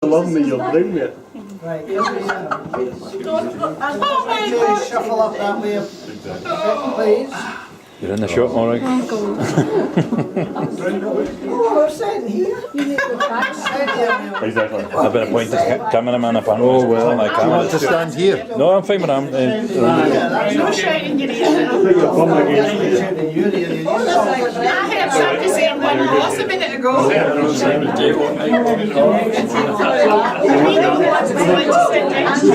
along with your broom, mate. Right. Oh my God! Shuffle up that way, please. You're in the shop, all right. Oh, we're sitting here. Exactly. I've been appointed cameraman if I'm oh, well, my Do you camera. want to stand here? No, I'm fine with him. No shouting your ear. Put your bum against me. I heard somebody saying that lost a minute ago. We don't want to sit next to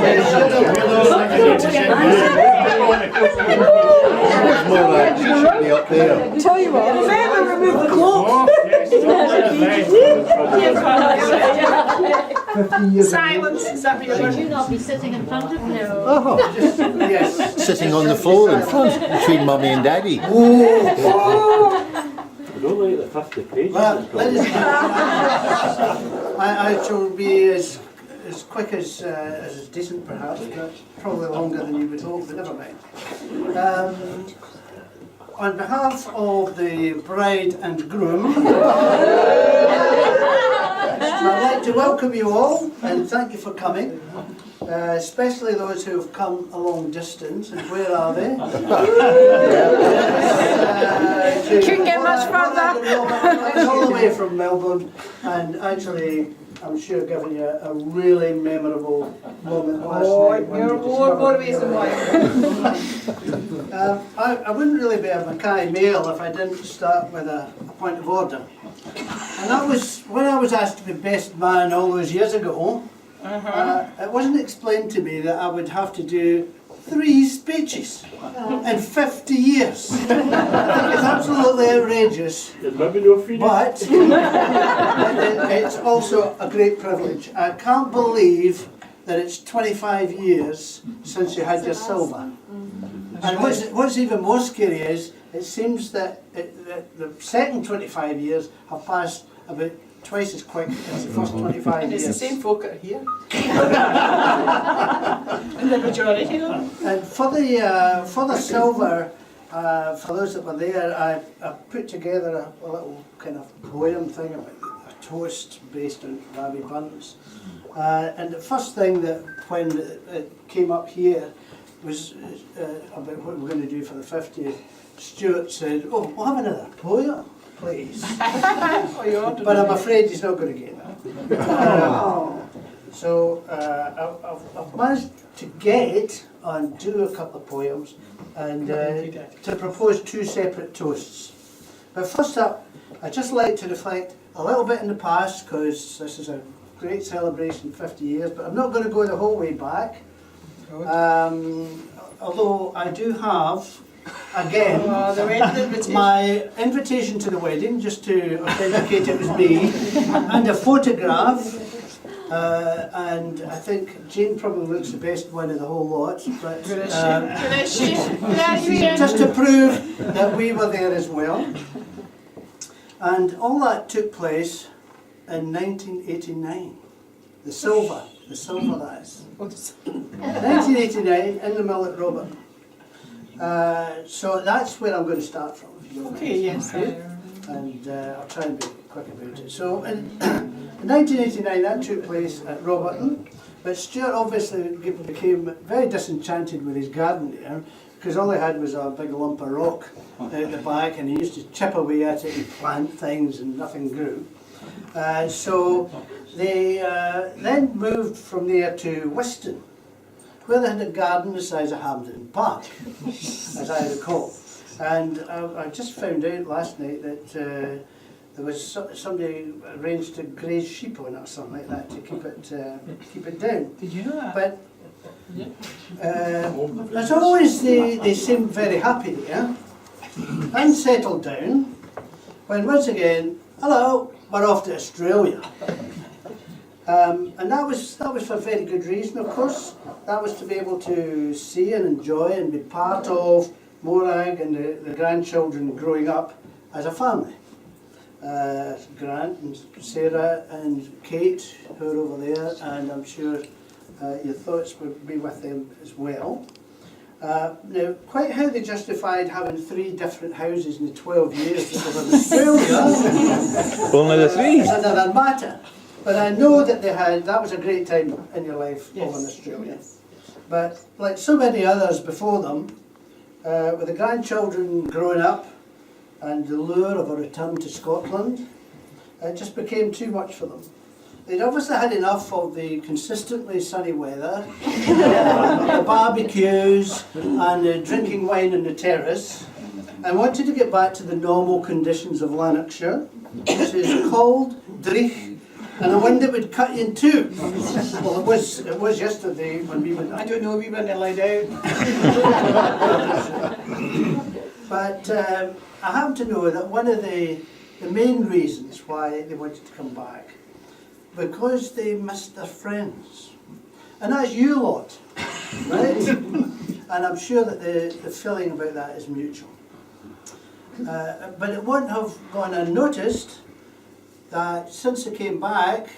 She should be up there. Tell you what, remember remove the cloak. 50 years. Silence, is that what you're Would you not be sitting in front of him? Oh, Yes. sitting on the floor in front between mummy and daddy. We don't like the 50 pages. Well, I shall be as quick as decent perhaps, but probably longer than you would hope, but never mind. On behalf of the bride and groom, I'd like to welcome you all and thank you for coming, especially those who have come a long distance. And where are they? Couldn't get much further. All the way from Melbourne, and actually I'm sure giving you a really memorable moment last night. when You're we more discovered- reason why. I wouldn't really be a Mackay male if I didn't start with a point of order. And that was when I was asked to be best man all those years ago. It wasn't explained to me that I would have to do 3 speeches in 50 years. I think it's absolutely outrageous. There's maybe no feeling. But it's also a great privilege. I can't believe that it's 25 years since you had your silver. And what's even more scary is, it seems that the second 25 years have passed about twice as quick as the first 25 And it's years. the same folk that are here. And the majority here. And for the silver, for those that were there, I put together a little kind of poem thing about a toast based on Ravi buns. And the first thing that when it came up here was about what we're going to do for the 50th. Stuart said, "Oh, we'll have another poem, please." But I'm afraid he's not going to get that. So I've managed to get and do a couple of poems and to propose 2 separate toasts. But first up, I'd just like to reflect a little bit in the past, because this is a great celebration, 50 years, but I'm not going to go the whole way back. Although I do have, again, my invitation to the wedding, just to authenticate it was me, and a photograph. And I think Jane probably looks the best one of the whole lot, but just to prove that we were there as well. And all that took place in 1989. The silver that is. 1989 in the mill at Roberton. So that's where I'm going to start from. Okay, yes. And I'll try and be quick about it. So in 1989 that took place at Roberton, but Stuart obviously became very disenchanted with his garden there, because all he had was a big lump of rock out the back, and he used to chip away at it and plant things and nothing grew. So they then moved from there to Whiston, where they had a garden the size of Hampden Park, as I recall. And I just found out last night that there was somebody arranged to graze sheep on it or something like that to keep it down. Did you know that? But as always, they seemed very happy there and settled down. When once again, hello, we're off to Australia. And that was for a very good reason, of course. That was to be able to see and enjoy and be part of Morag and the grandchildren growing up as a family. Grant and Sarah and Kate, who are over there, and I'm sure your thoughts would be with them as well. Now, quite how they justified having 3 different houses in the 12 years that they were in Australia Only the 3. is another matter. But I know that that was a great time in your life over in Yes. Australia. But like so many others before them, with the grandchildren growing up and the lure of a return to Scotland, it just became too much for them. They'd obviously had enough of the consistently sunny weather, the barbecues and the drinking wine on the terrace, and wanted to get back to the normal conditions of Lanarkshire, which is cold, dreich, and a wind that would cut you in two. Well, it was yesterday when we went. I don't know, we weren't allowed out. But I happen to know that one of the main reasons why they wanted to come back, because they missed their friends. And that's you lot, right? And I'm sure that the feeling about that is mutual. But it wouldn't have gone unnoticed that since they came back,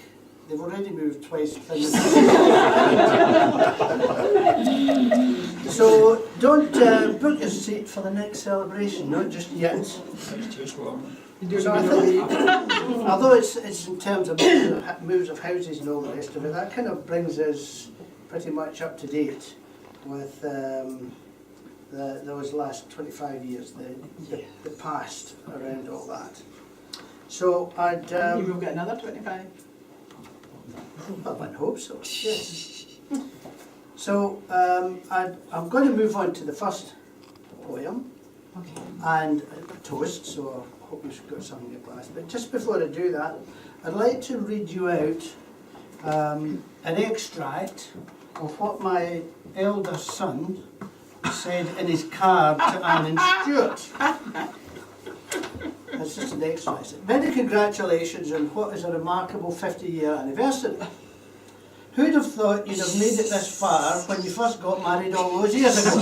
they've already moved twice within the So don't book your seat for the next celebration, not just yet. So I think, although it's in terms of moves of houses and all the rest of it, that kind of brings us pretty much up to date with those last 25 years, the past around all that. So I'd... You will get another 25. Well, I hope so, yes. So I'm going to move on to the first poem and toast, so I hope you've got something in your glass. But just before I do that, I'd like to read you out an extract of what my elder son said in his card to Anne and Stuart. It's just an exercise. Many congratulations on what is a remarkable 50-year anniversary. Who'd have thought you'd have made it this far when you first got married all those years ago?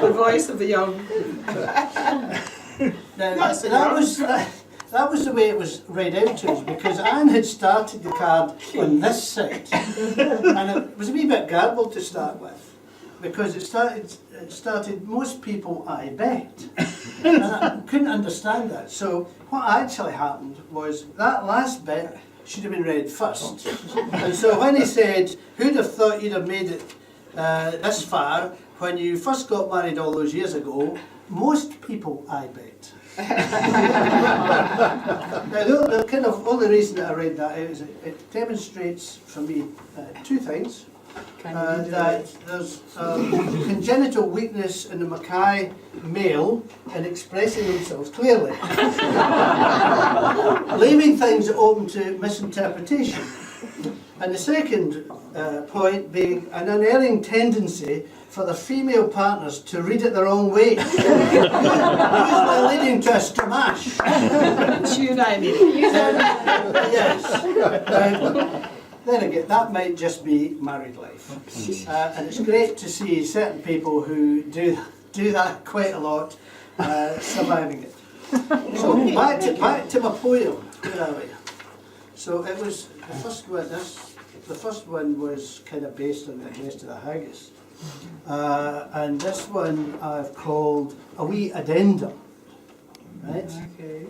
The voice of the young. Now, that was the way it was read out to us, because Anne had started the card on this side, and it was a wee bit garbled to start with, because it started most people, I bet. And I couldn't understand that. So what actually happened was that last bit should have been read first. And so when he said, who'd have thought you'd have made it this far when you first got married all those years ago, most people, I bet. Now, the kind of only reason that I read that out is it demonstrates for me two things. That there's congenital weakness in the Mackay male in expressing themselves clearly, leaving things open to misinterpretation. And the second point being an unerring tendency for the female partners to read it the wrong way, usually leading to a stramash. You and I need Yes. Then again, that might just be married life. And it's great to see certain people who do that quite a lot, surviving it. So back to my poem. Where are we? So it was the first one. The first one was kind of based on the rest of the haggis, and this one I've called a wee addendum. Right. Okay.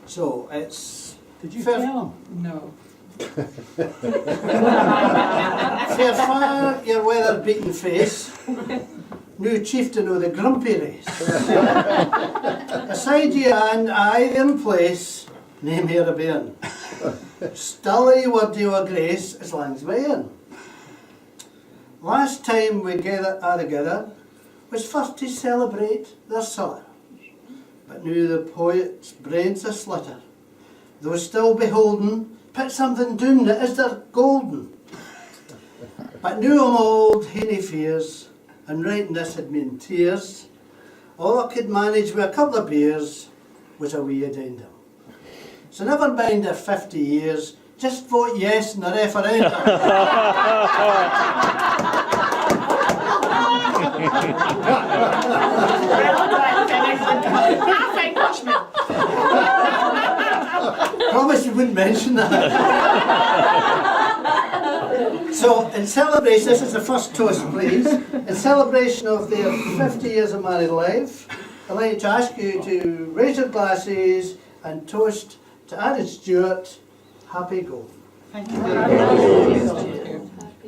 So it's. Did you tell him? No. Fair far your weather-beaten face, new chieftain o' the grumpy race. Aside ye and I in place, name here a bairn. Still ye wordy o' grace as lang's my in. Last time we gathered together was first to celebrate their siller, but now the poet's brains a slitter. Though still beholden, put something down that is their golden. But now I'm old, hainy fears, and writing this had mean tears. All I could manage with a couple of beers was a wee addendum. So never mind their 50 years, just vote yes in the referendum. Promise you wouldn't mention that. So, in celebration, this is the first toast, please. In celebration of their 50 years of married life, I'd like to ask you to raise your glasses and toast to Aaron Stewart, happy go. Thank you very much.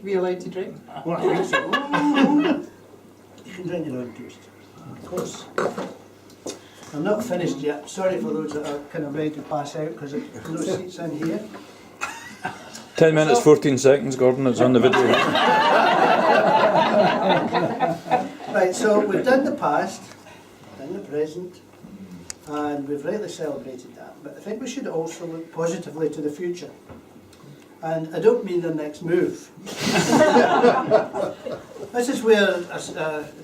We allowed to drink? Well, I think so. You can drink your own toast. Of course. I'm not finished yet. Sorry for those that are kind of ready to pass out because there's no seats in here. 10 minutes, 14 seconds, Gordon, it's on the video. Right, so we've done the past, done the present, and we've rightly celebrated that. But I think we should also look positively to the future. And I don't mean the next move. This is where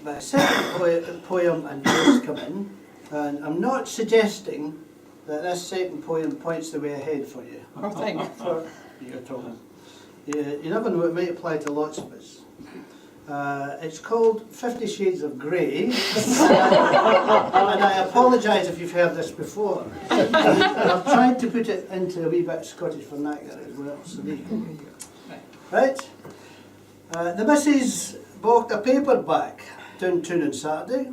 my second poem and verse come in. And I'm not suggesting that this second poem points the way ahead for you. Oh, thank you for... You're talking. You never know, it might apply to lots of us. It's called 50 Shades of Grey. And I apologise if you've heard this before. And I've tried to put it into a wee bit of Scottish vernacular as well, so there you go. Right? The missus bought a paperback downtown on Saturday.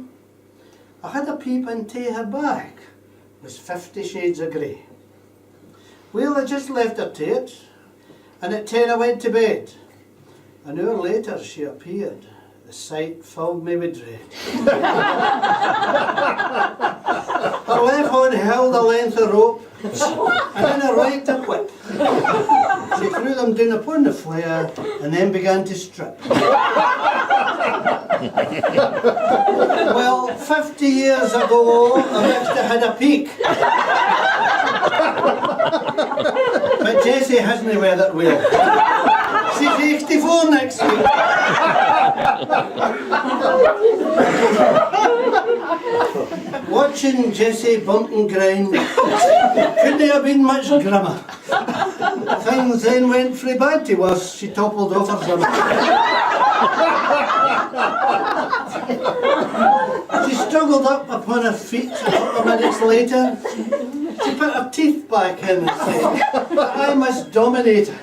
I had a peep into her bag. It was 50 Shades of Grey. Well, I just left her to it, and at 10 I went to bed. An hour later she appeared. The sight filled me with dread. Her left hand held a length of rope, and in her right a whip. She threw them down upon the flare, and then began to strip. Well, 50 years ago, I must have had a peak. But Jessie hasn't weathered well. She's 84 next week. Watching Jessie bump and grind couldn't have been much grimmer. Things then went frae bad to worse. She toppled over some. She struggled up upon her feet a couple of minutes later. She put her teeth back in and said, I must dominate her.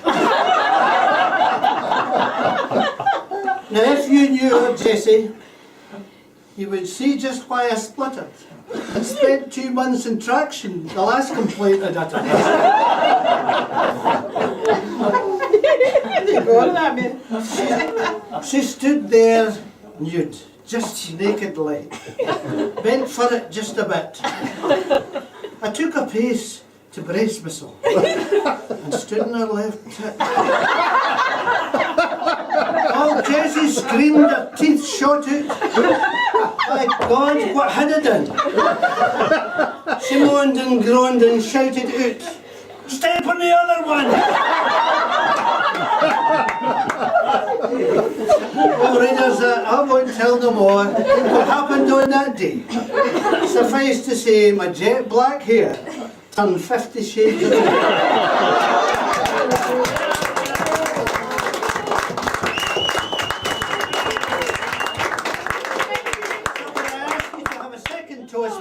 Now if you knew her, Jessie, you would see just why I spluttered and spent 2 months in traction, the last complaint I'd uttered. She stood there nude, just nakedly, bent for it just a bit. I took a pace to brace myself and stood on her left tit. Oh, Jessie screamed, her teeth shot out. My God, what had I done? She moaned and groaned and shouted out, step on the other one! Well, readers, I won't tell no more what happened on that day. Suffice to say, my jet black hair turned 50 shades of grey.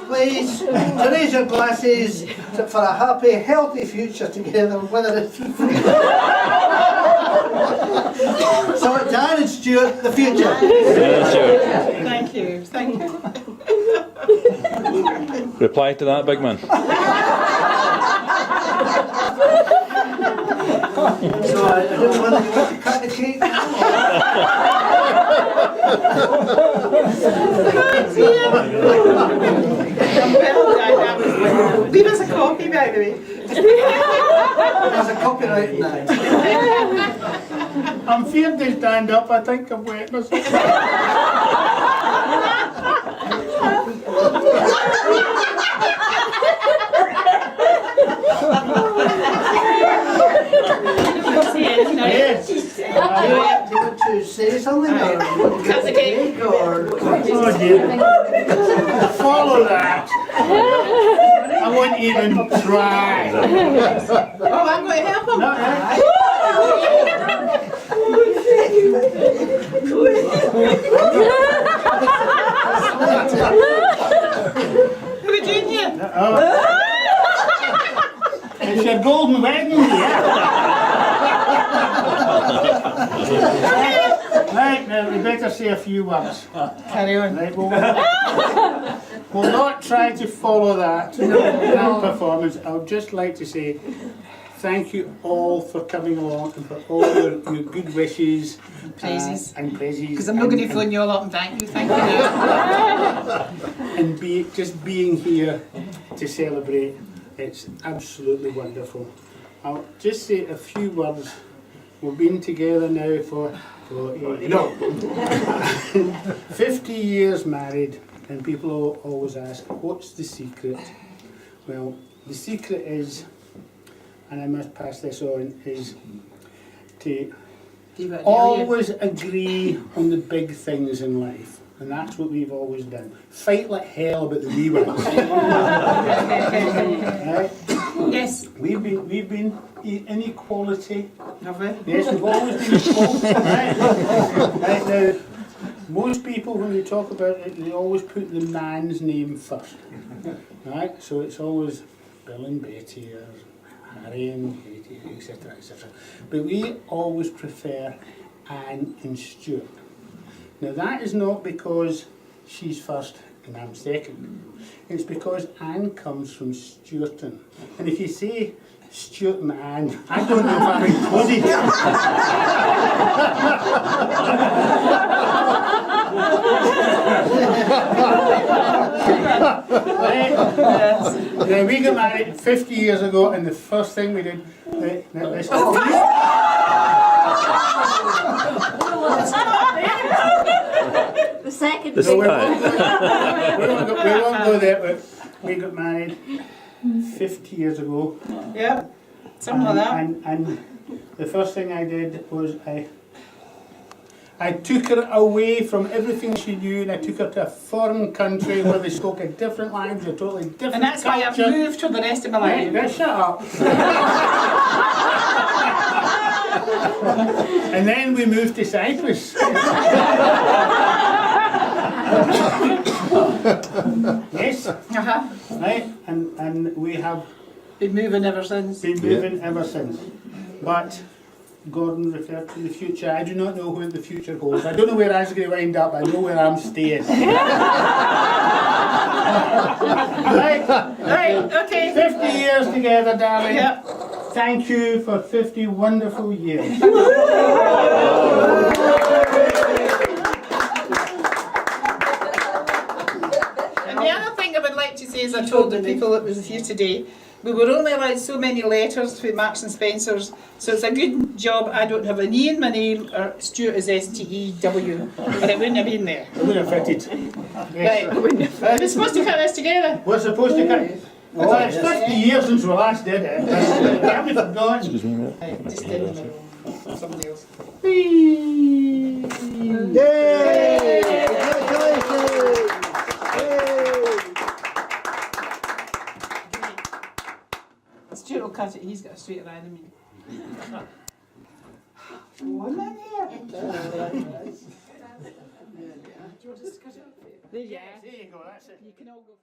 Please, to raise your glasses for a happy, healthy future together, whether it's so to Aaron Stewart, the future. Thank you, thank you. Reply to that, big man. So I don't want to cut the cake. Leave us a copy, by the way. There's a copyright in that. I'm feared to stand up, I think I'm wet myself. Yes. Do you want to say something or Cut the cake. or Oh dear. Follow that. I won't even try. Oh, I'm going to help him. Who are we doing here? It's your golden wedding, yeah. Right, now we better say a few words. Carry on. Right, well, will not try to follow that performance. I would just like to say thank you all for coming along and for all your good wishes Praises. and praises. Because I'm not going to phone you all up and thank you now. And just being here to celebrate. It's absolutely wonderful. I'll just say a few words. We've been together now for 50 years married, and people always ask, what's the secret? Well, the secret is, and I must pass this on, is to always agree on the big things in life. And that's what we've always done. Fight like hell about the wee ones. Right? Yes. We've been inequality. Have we? Yes, we've always been equal. Right? Right now, most people when they talk about it, they always put the man's name first. Right? So it's always Bill and Betty or Harry and Katie, etc., etc. But we always prefer Anne and Stuart. Now that is not because she's first and I'm second. It's because Anne comes from Stuarton. And if you say Stuart and Anne, I don't know if I'm included. Now we got married 50 years ago, and the first thing we did, The second This thing. we won't go there, but we got married 50 years ago. Yeah. Something like that. And the first thing I did was I took her away from everything she knew, and I took her to a foreign country where they spoke a different language, a totally different And that's why I've culture. moved for the rest of my Right, life. now shut up. And then we moved to Cyprus. Yes, Uh-huh. right, and we have Been moving ever since. been moving ever since. But Gordon referred to the future. I do not know what the future holds. I don't know where I'm going to wind up. I know where I'm staying. Right, Right, okay. 50 years together, darling. Yep. Thank you for 50 wonderful years. And the other thing I would like to say is I told the people that was here today, we were only allowed so many letters for Marks and Spencer's, so it's a good job I don't have an E in my name or Stuart is S-T-E-W, or it wouldn't have been there. It would have fitted. Right, we're supposed to cut this together. We're supposed to cut. Well, it's 50 years since we last did it. Have we forgotten? Excuse me a minute. Right, just did it. Somebody else. Yay! Congratulations! Stuart will cut it, he's got a straighter eye than me. One minute. There you go, that's it. You can all go.